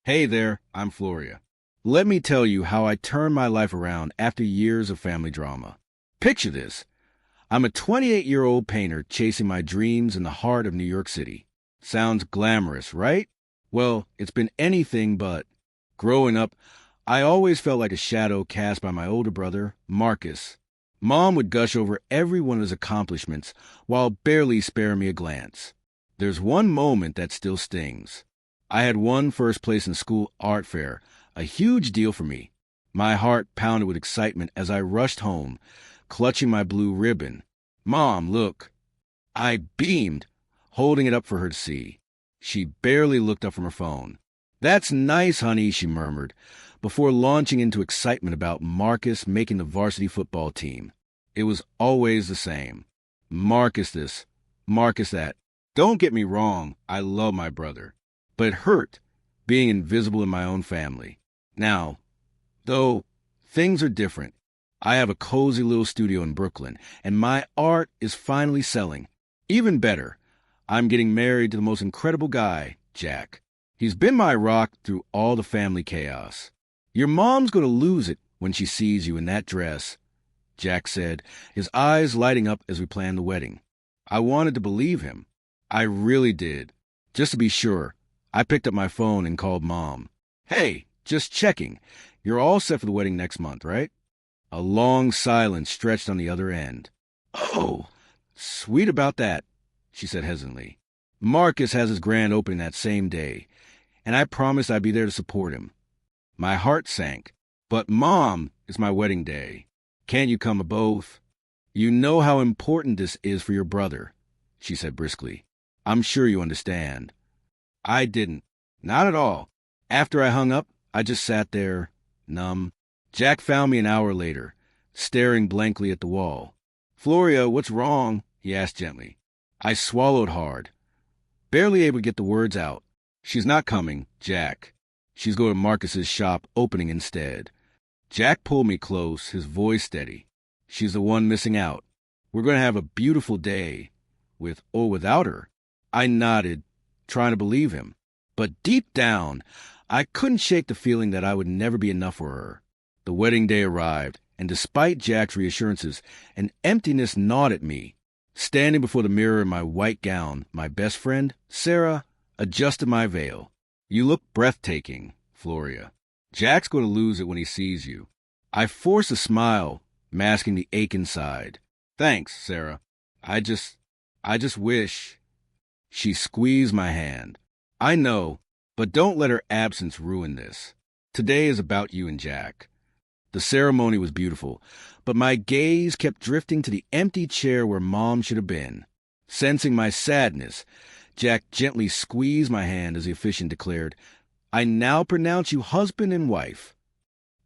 Hey there, I'm Floria. Let me tell you how I turned my life around after years of family drama. Picture this. I'm a 28-year-old painter chasing my dreams in the heart of New York City. Sounds glamorous, right? Well, it's been anything but. Growing up, I always felt like a shadow cast by my older brother, Marcus. Mom would gush over every one of his accomplishments while barely sparing me a glance. There's one moment that still stings. I had won first place in school art fair, a huge deal for me. My heart pounded with excitement as I rushed home, clutching my blue ribbon. Mom, look. I beamed, holding it up for her to see. She barely looked up from her phone. That's nice, honey, she murmured, before launching into excitement about Marcus making the varsity football team. It was always the same. Marcus this, Marcus that. Don't get me wrong, I love my brother. But it hurt, being invisible in my own family. Now, though, things are different. I have a cozy little studio in Brooklyn, and my art is finally selling. Even better, I'm getting married to the most incredible guy, Jack. He's been my rock through all the family chaos. Your mom's going to lose it when she sees you in that dress, Jack said, his eyes lighting up as we planned the wedding. I wanted to believe him. I really did. Just to be sure, I picked up my phone and called Mom. Hey, just checking. You're all set for the wedding next month, right? A long silence stretched on the other end. Oh, sweet about that, she said hesitantly. Marcus has his grand opening that same day, and I promised I'd be there to support him. My heart sank. But Mom, it's my wedding day. Can't you come to both? You know how important this is for your brother, she said briskly. I'm sure you understand. I didn't. Not at all. After I hung up, I just sat there, numb. Jack found me an hour later, staring blankly at the wall. Floria, what's wrong? He asked gently. I swallowed hard, barely able to get the words out. She's not coming, Jack. She's going to Marcus's shop opening instead. Jack pulled me close, his voice steady. She's the one missing out. We're going to have a beautiful day, with or without her. I nodded, trying to believe him. But deep down, I couldn't shake the feeling that I would never be enough for her. The wedding day arrived, and despite Jack's reassurances, an emptiness gnawed at me. Standing before the mirror in my white gown, my best friend, Sarah, adjusted my veil. You look breathtaking, Floria. Jack's going to lose it when he sees you. I forced a smile, masking the ache inside. Thanks, Sarah. I just wish. She squeezed my hand. I know, but don't let her absence ruin this. Today is about you and Jack. The ceremony was beautiful, but my gaze kept drifting to the empty chair where Mom should have been. Sensing my sadness, Jack gently squeezed my hand as the officiant declared, I now pronounce you husband and wife.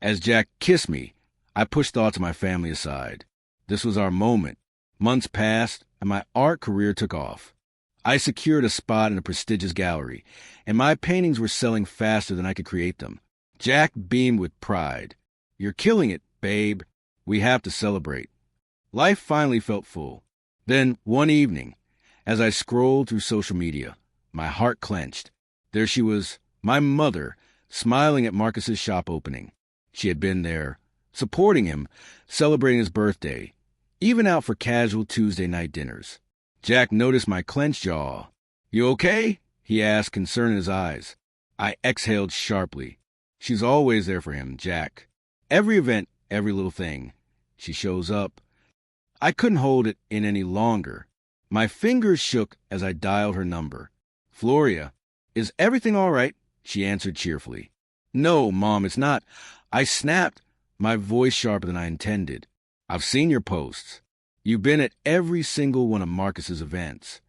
As Jack kissed me, I pushed thoughts of my family aside. This was our moment. Months passed, and my art career took off. I secured a spot in a prestigious gallery, and my paintings were selling faster than I could create them. Jack beamed with pride. You're killing it, babe. We have to celebrate. Life finally felt full. Then, one evening, as I scrolled through social media, my heart clenched. There she was, my mother, smiling at Marcus's shop opening. She had been there, supporting him, celebrating his birthday, even out for casual Tuesday night dinners. Jack noticed my clenched jaw. You okay? He asked, concern in his eyes. I exhaled sharply. She's always there for him, Jack. Every event, every little thing. She shows up. I couldn't hold it in any longer. My fingers shook as I dialed her number. Floria, is everything all right? She answered cheerfully. No, Mom, it's not. I snapped, my voice sharper than I intended. I've seen your posts. You've been at every single one of Marcus's events.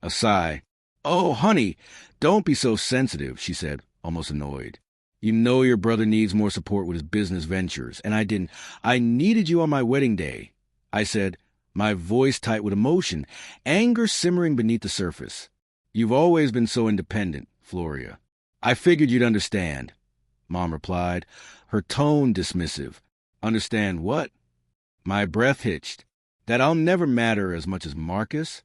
A sigh. Oh, honey, don't be so sensitive, she said, almost annoyed. You know your brother needs more support with his business ventures, and I didn't. I needed you on my wedding day, I said, my voice tight with emotion, anger simmering beneath the surface. You've always been so independent, Floria. I figured you'd understand, Mom replied, her tone dismissive. Understand what? My breath hitched. That I'll never matter as much as Marcus?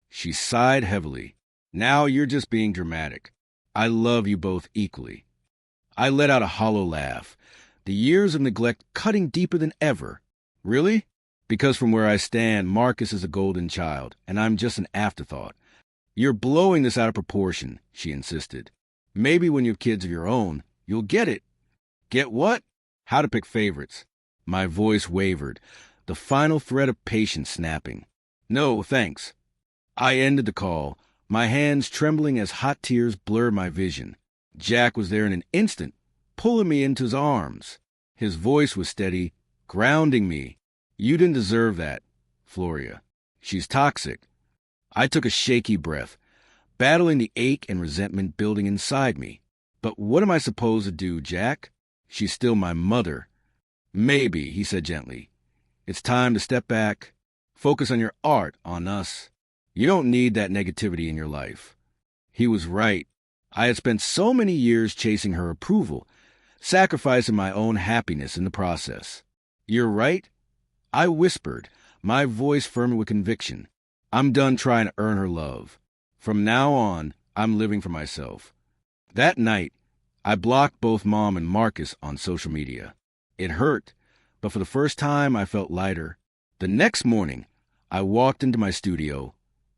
She sighed heavily. Now you're just being dramatic. I love you both equally. I let out a hollow laugh. The years of neglect cutting deeper than ever. Really? Because from where I stand, Marcus is a golden child, and I'm just an afterthought. You're blowing this out of proportion, she insisted. Maybe when you have kids of your own, you'll get it. Get what? How to pick favorites. My voice wavered, the final thread of patience snapping. No, thanks. I ended the call, my hands trembling as hot tears blurred my vision. Jack was there in an instant, pulling me into his arms. His voice was steady, grounding me. You didn't deserve that, Floria. She's toxic. I took a shaky breath, battling the ache and resentment building inside me. But what am I supposed to do, Jack? She's still my mother. Maybe, he said gently. It's time to step back, focus on your art, on us. You don't need that negativity in your life. He was right. I had spent so many years chasing her approval, sacrificing my own happiness in the process. You're right, I whispered, my voice firm with conviction. I'm done trying to earn her love. From now on, I'm living for myself. That night, I blocked both Mom and Marcus on social media. It hurt, but for the first time, I felt lighter. The next morning, I walked into my studio,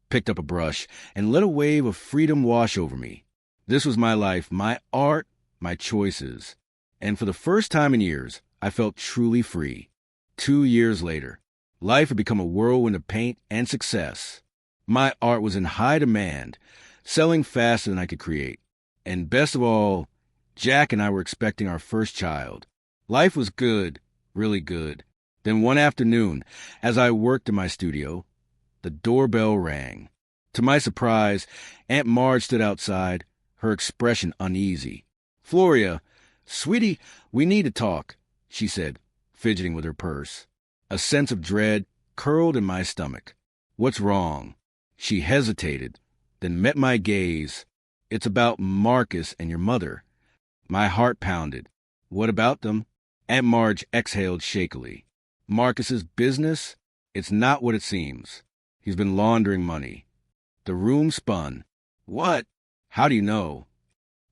picked up a brush, and let a wave of freedom wash over me. This was my life, my art, my choices. And for the first time in years, I felt truly free. 2 years later, life had become a whirlwind of paint and success. My art was in high demand, selling faster than I could create. And best of all, Jack and I were expecting our first child. Life was good, really good. Then one afternoon, as I worked in my studio, the doorbell rang. To my surprise, Aunt Marge stood outside, her expression uneasy. Floria, sweetie, we need to talk, she said, fidgeting with her purse. A sense of dread curled in my stomach. What's wrong? She hesitated, then met my gaze. It's about Marcus and your mother. My heart pounded. What about them? Aunt Marge exhaled shakily. Marcus's business? It's not what it seems. He's been laundering money. The room spun. What? How do you know?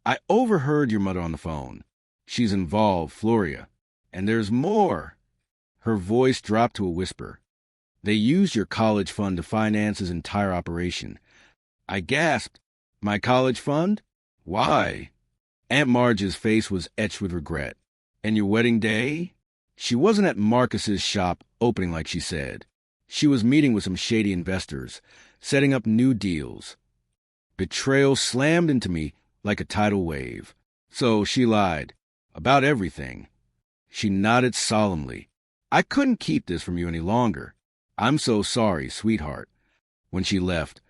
I overheard your mother on the phone. She's involved, Floria. And there's more. Her voice dropped to a whisper. They used your college fund to finance his entire operation. I gasped. My college fund? Why? Aunt Marge's face was etched with regret. And your wedding day? She wasn't at Marcus's shop opening like she said. She was meeting with some shady investors, setting up new deals. Betrayal slammed into me like a tidal wave. So she lied. About everything. She nodded solemnly. I couldn't keep this from you any longer. I'm so sorry, sweetheart. When she left,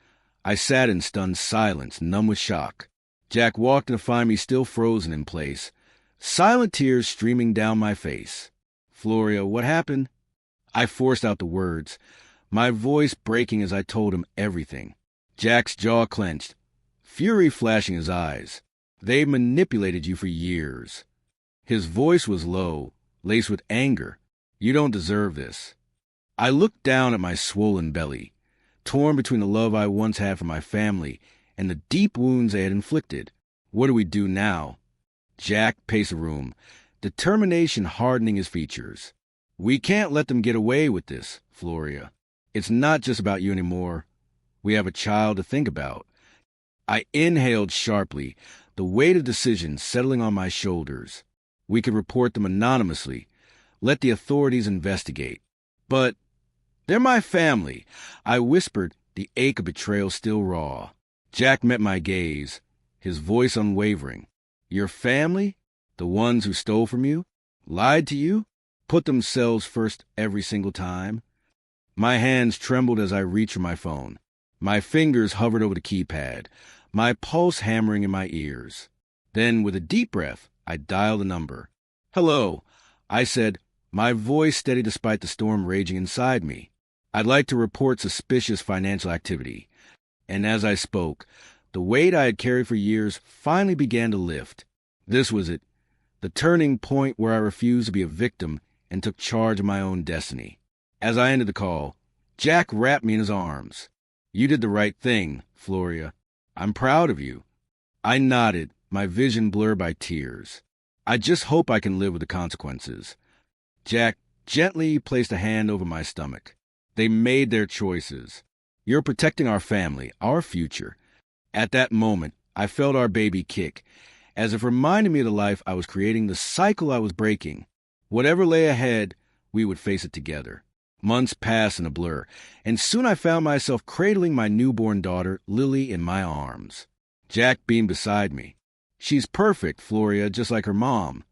I sat in stunned silence, numb with shock. Jack walked in to find me still frozen in place, silent tears streaming down my face. Floria, what happened? I forced out the words, my voice breaking as I told him everything. Jack's jaw clenched, fury flashing his eyes. They manipulated you for years. His voice was low, laced with anger. You don't deserve this. I looked down at my swollen belly, torn between the love I once had for my family and the deep wounds they had inflicted. What do we do now? Jack paced the room, determination hardening his features. We can't let them get away with this, Floria. It's not just about you anymore. We have a child to think about. I inhaled sharply, the weight of decision settling on my shoulders. We could report them anonymously, let the authorities investigate. But they're my family, I whispered, the ache of betrayal still raw. Jack met my gaze, his voice unwavering. Your family? The ones who stole from you? Lied to you? Put themselves first every single time? My hands trembled as I reached for my phone. My fingers hovered over the keypad, my pulse hammering in my ears. Then, with a deep breath, I dialed the number. Hello, I said, my voice steady despite the storm raging inside me. I'd like to report suspicious financial activity. And as I spoke, the weight I had carried for years finally began to lift. This was it, the turning point where I refused to be a victim and took charge of my own destiny. As I ended the call, Jack wrapped me in his arms. You did the right thing, Floria. I'm proud of you. I nodded, my vision blurred by tears. I just hope I can live with the consequences. Jack gently placed a hand over my stomach. They made their choices. You're protecting our family, our future. At that moment, I felt our baby kick, as if reminding me of the life I was creating, the cycle I was breaking. Whatever lay ahead, we would face it together. Months passed in a blur, and soon I found myself cradling my newborn daughter, Lily, in my arms. Jack beamed beside me. She's perfect, Floria, just like her mom.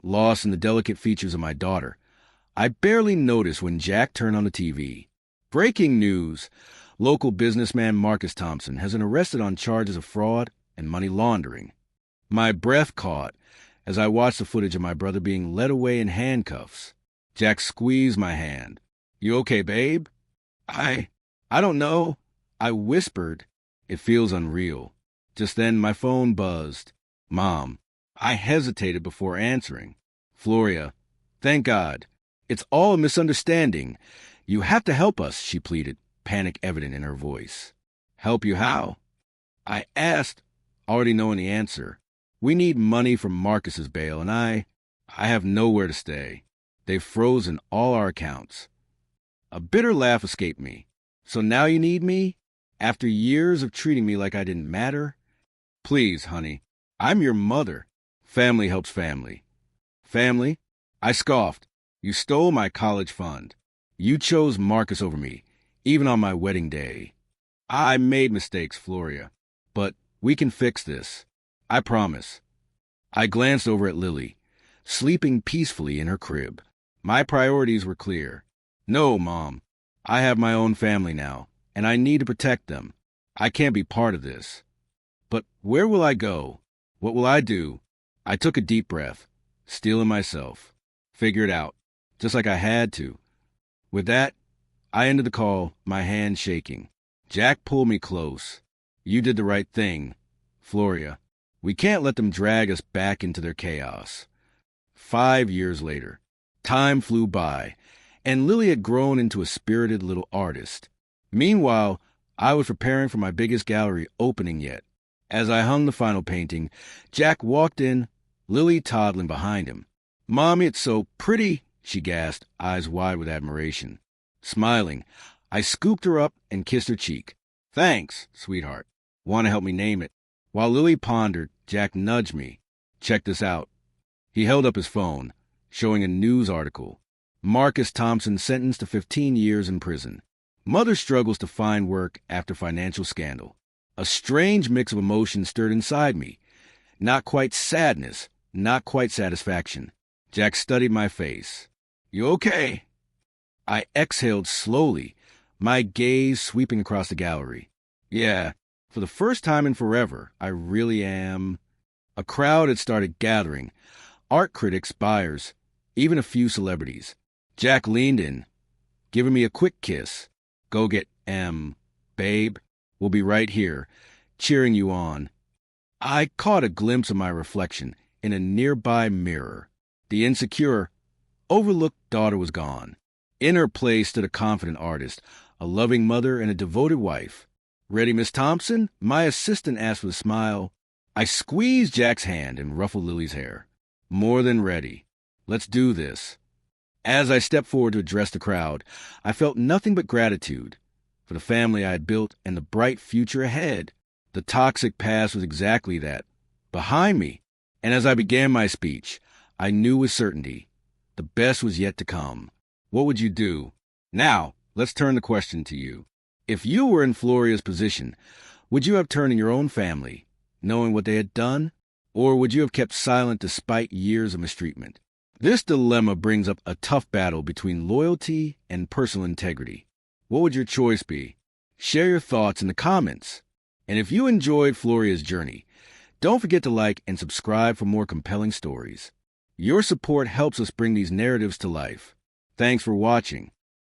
Lost in the delicate features of my daughter, I barely noticed when Jack turned on the TV. Breaking news. Local businessman Marcus Thompson has been arrested on charges of fraud and money laundering. My breath caught as I watched the footage of my brother being led away in handcuffs. Jack squeezed my hand. You okay, babe? I don't know. I whispered. It feels unreal. Just then, my phone buzzed. Mom. I hesitated before answering. Floria. Thank God. It's all a misunderstanding. You have to help us, she pleaded, panic evident in her voice. Help you how? I asked, already knowing the answer. We need money from Marcus's bail, and I have nowhere to stay. They've frozen all our accounts. A bitter laugh escaped me. So now you need me? After years of treating me like I didn't matter? Please, honey. I'm your mother. Family helps family. Family? I scoffed. You stole my college fund. You chose Marcus over me, even on my wedding day. I made mistakes, Floria. But we can fix this. I promise. I glanced over at Lily, sleeping peacefully in her crib. My priorities were clear. No, Mom. I have my own family now, and I need to protect them. I can't be part of this. But where will I go? What will I do? I took a deep breath, steeling myself. Figure it out, just like I had to. With that, I ended the call, my hand shaking. Jack pulled me close. You did the right thing, Floria. We can't let them drag us back into their chaos. 5 years later, time flew by, and Lily had grown into a spirited little artist. Meanwhile, I was preparing for my biggest gallery opening yet. As I hung the final painting, Jack walked in, Lily toddling behind him. Mommy, it's so pretty, she gasped, eyes wide with admiration. Smiling, I scooped her up and kissed her cheek. Thanks, sweetheart. Want to help me name it? While Lily pondered, Jack nudged me. Check this out. He held up his phone, showing a news article. Marcus Thompson sentenced to 15 years in prison. Mother struggles to find work after financial scandal. A strange mix of emotions stirred inside me. Not quite sadness, not quite satisfaction. Jack studied my face. You okay? I exhaled slowly, my gaze sweeping across the gallery. Yeah, for the first time in forever, I really am. A crowd had started gathering. Art critics, buyers, even a few celebrities. Jack leaned in, giving me a quick kiss. Go get babe. We'll be right here, cheering you on. I caught a glimpse of my reflection in a nearby mirror. The insecure, overlooked daughter was gone. In her place stood a confident artist, a loving mother, and a devoted wife. Ready, Miss Thompson? My assistant asked with a smile. I squeezed Jack's hand and ruffled Lily's hair. More than ready. Let's do this. As I stepped forward to address the crowd, I felt nothing but gratitude for the family I had built and the bright future ahead. The toxic past was exactly that, behind me. And as I began my speech, I knew with certainty the best was yet to come. What would you do? Now, let's turn the question to you. If you were in Floria's position, would you have turned on your own family, knowing what they had done? Or would you have kept silent despite years of mistreatment? This dilemma brings up a tough battle between loyalty and personal integrity. What would your choice be? Share your thoughts in the comments. And if you enjoyed Floria's journey, don't forget to like and subscribe for more compelling stories. Your support helps us bring these narratives to life. Thanks for watching.